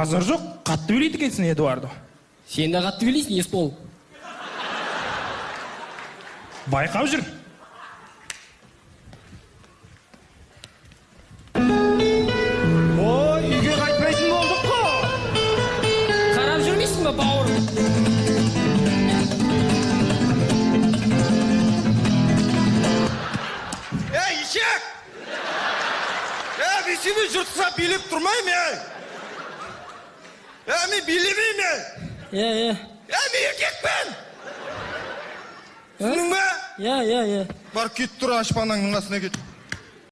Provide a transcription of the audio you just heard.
Азыр жоқ, қатты билейді екенсің, Эдуардо. Сен де қатты билейсің, Есбол. Байқап жүр. Ой, үйге қайтпайсың болдық қой. Қарап жүрмейсің ба, бауыр? Ишек! Бейсеме жұртса билеп тұрмайым, мен билемейм, мен еркекпен! Түсінің бе? Иә. Бар, кет тұр, ашпанаңның қасына кет.